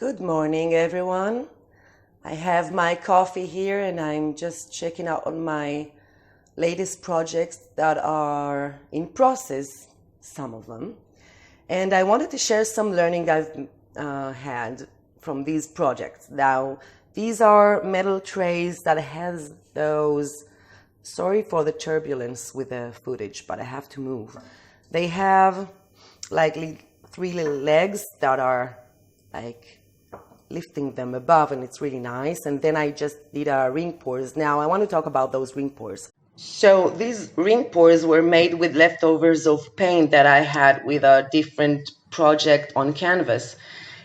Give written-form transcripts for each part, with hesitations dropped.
Good morning, everyone. I have my coffee here and I'm just checking out on my latest projects that are in process, some of them. And I wanted to share some learning I've had from these projects. Now, these are metal trays that has those, sorry for the turbulence with the footage, but I have to move. They have like three little legs that are like lifting them above, and it's really nice. And then I just did ring pours. Now I want to talk about those ring pours. So these ring pours were made with leftovers of paint that I had with a different project on canvas.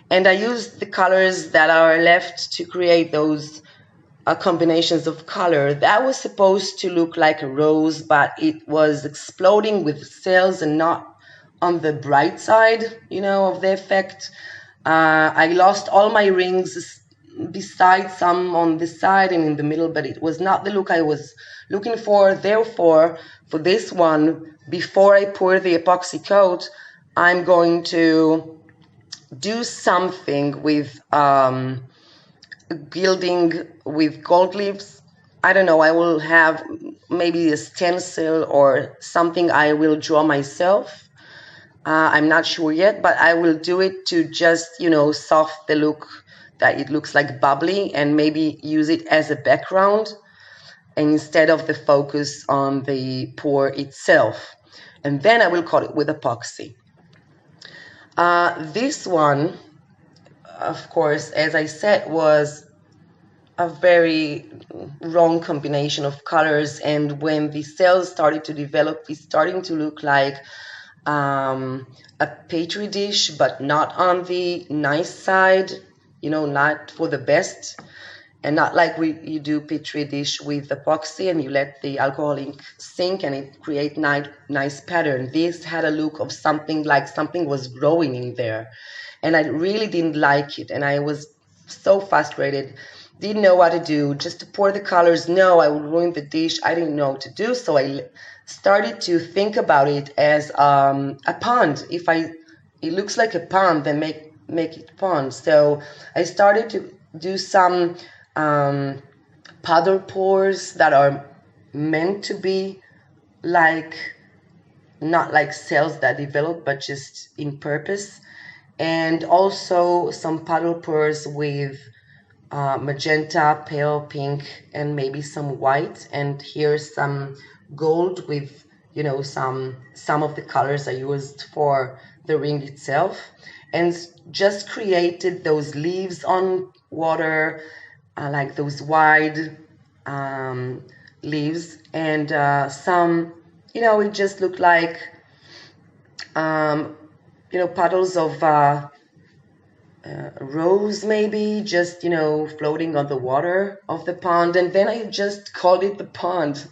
And I used the colors that are left to create those combinations of color. That was supposed to look like a rose, but it was exploding with cells and not on the bright side, of the effect. I lost all my rings besides some on the side and in the middle, but it was not the look I was looking for. Therefore, for this one, before I pour the epoxy coat, I'm going to do something with gilding with gold leaves. I don't know, I will have maybe a stencil or something I will draw myself. I'm not sure yet, but I will do it to just, soften the look, that it looks like bubbly, and maybe use it as a background instead of the focus on the pour itself. And then I will coat it with epoxy. This one, of course, as I said, was a very wrong combination of colors. And when the cells started to develop, it's starting to look like a petri dish, but not on the nice side, not for the best, and not like you do petri dish with epoxy and you let the alcohol ink sink and it create nice pattern. This had a look of something like something was growing in there, and I really didn't like it, and I was so frustrated. Didn't know what to do, just to pour the colors. No, I would ruin the dish. I didn't know what to do, so I started to think about it as a pond. If it looks like a pond, then make it pond. So I started to do some puddle pours that are meant to be like, not like cells that develop, but just in purpose. And also some puddle pours with magenta, pale pink, and maybe some white. And here's some gold with, some of the colors I used for the ring itself. And just created those leaves on water, like those wide leaves. And some, it just looked like, puddles of rose maybe, just floating on the water of the pond. And then I just called it the pond,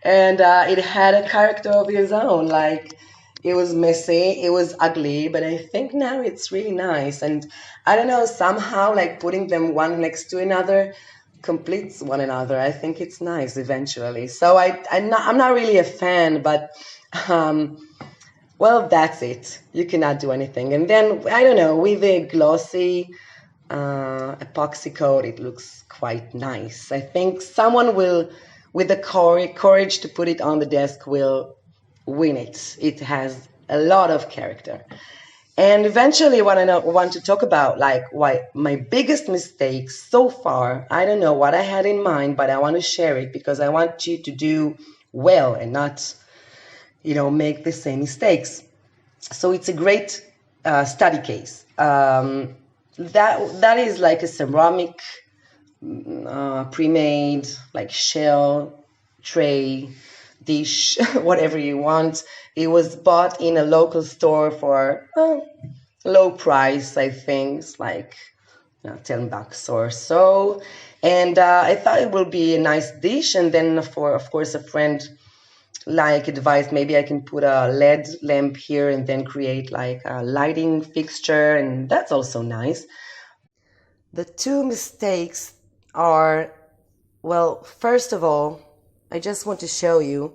and it had a character of its own. Like, it was messy, it was ugly, but I think now it's really nice. And I don't know, somehow like putting them one next to another completes one another. I think it's nice eventually. So I'm not really a fan, but well, that's it. You cannot do anything. And then, I don't know, with the glossy epoxy coat, it looks quite nice. I think someone will, with the courage to put it on the desk, will win it. It has a lot of character. And eventually what I want to talk about, like, why my biggest mistake so far, I don't know what I had in mind, but I want to share it because I want you to do well and not make the same mistakes. So it's a great study case. That is like a ceramic pre-made, like shell, tray, dish, whatever you want. It was bought in a local store for low price, I think. It's like $10 or so. And I thought it would be a nice dish. And then, of course, a friend advised maybe I can put a LED lamp here and then create like a lighting fixture, and that's also nice. The two mistakes are, well, first of all, I just want to show you.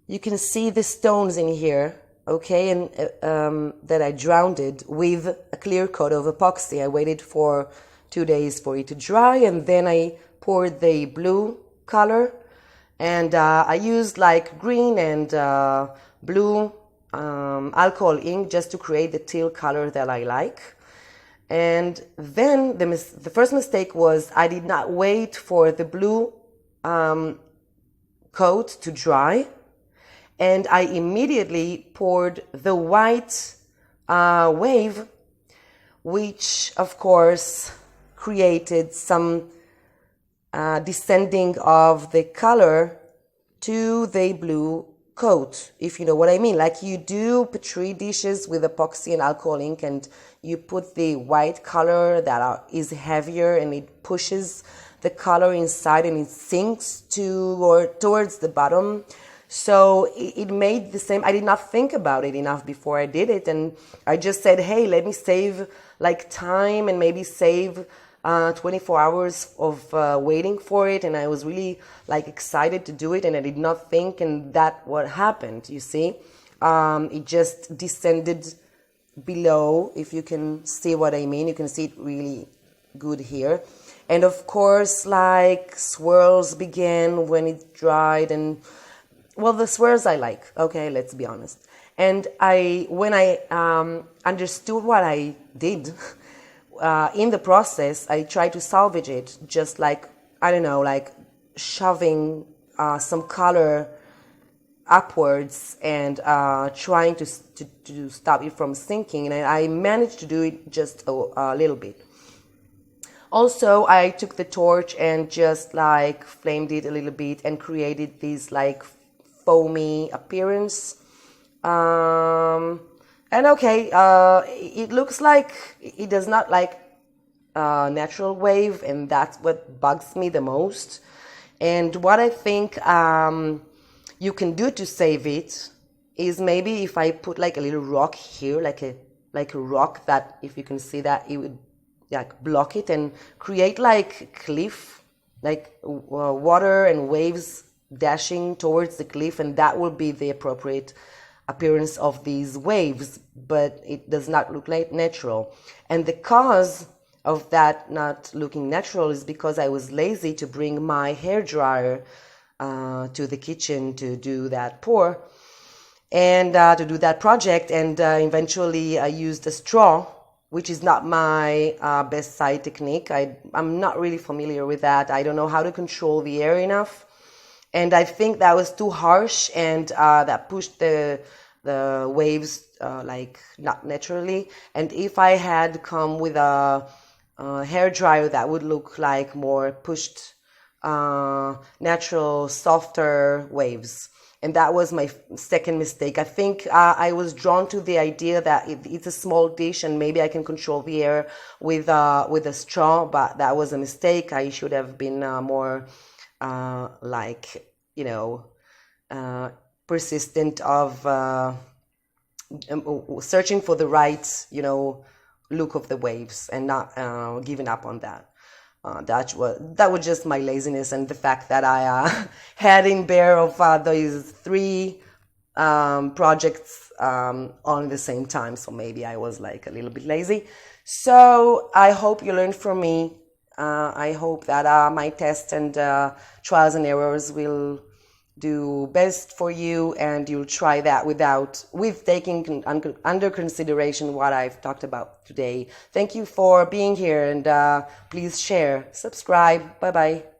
You can see the stones in here. okay, and that I drowned it with a clear coat of epoxy. I waited for 2 days for it to dry, and then I poured the blue color, and I used like green and blue alcohol ink just to create the teal color that I like. And then the first mistake was I did not wait for the blue coat to dry, and I immediately poured the white wave, which of course created some descending of the color to the blue coat, if you know what I mean. Like you do petri dishes with epoxy and alcohol ink, and you put the white color that is heavier, and it pushes the color inside and it sinks towards the bottom. So it made the same. I did not think about it enough before I did it, and I just said, hey, let me save like time and maybe save 24 hours of waiting for it. And I was really like excited to do it, and I did not think, and that what happened, you see. It just descended below, if you can see what I mean. You can see it really good here. And of course, like swirls began when it dried, and well, the swirls I like, okay, let's be honest. And when I understood what I did, in the process, I tried to salvage it, just like, I don't know, like shoving some color upwards and trying to stop it from sinking. And I managed to do it just a little bit. Also, I took the torch and just like flamed it a little bit and created this like foamy appearance. And okay, it looks like it does not like natural wave, and that's what bugs me the most. And what I think you can do to save it is maybe if I put like a little rock here, like a rock that, if you can see that, it would like block it and create like cliff, like water and waves dashing towards the cliff, and that will be the appropriate appearance of these waves, but it does not look like natural. And the cause of that not looking natural is because I was lazy to bring my hair dryer to the kitchen to do that pour and to do that project, and eventually I used a straw, which is not my best side technique. I'm not really familiar with that. I don't know how to control the air enough. And I think that was too harsh, and that pushed the waves like not naturally. And if I had come with a hair dryer, that would look like more pushed, natural, softer waves. And that was my second mistake. I think I was drawn to the idea that it's a small dish and maybe I can control the air with a straw, but that was a mistake. I should have been more like, you know, persistent of searching for the right, you know, look of the waves and not giving up on that. That was just my laziness and the fact that I had in bear of those three projects on the same time. So maybe I was like a little bit lazy. So I hope you learned from me. I hope that my tests and trials and errors will do best for you, and you'll try that with taking under consideration what I've talked about today. Thank you for being here, and please share, subscribe. Bye bye.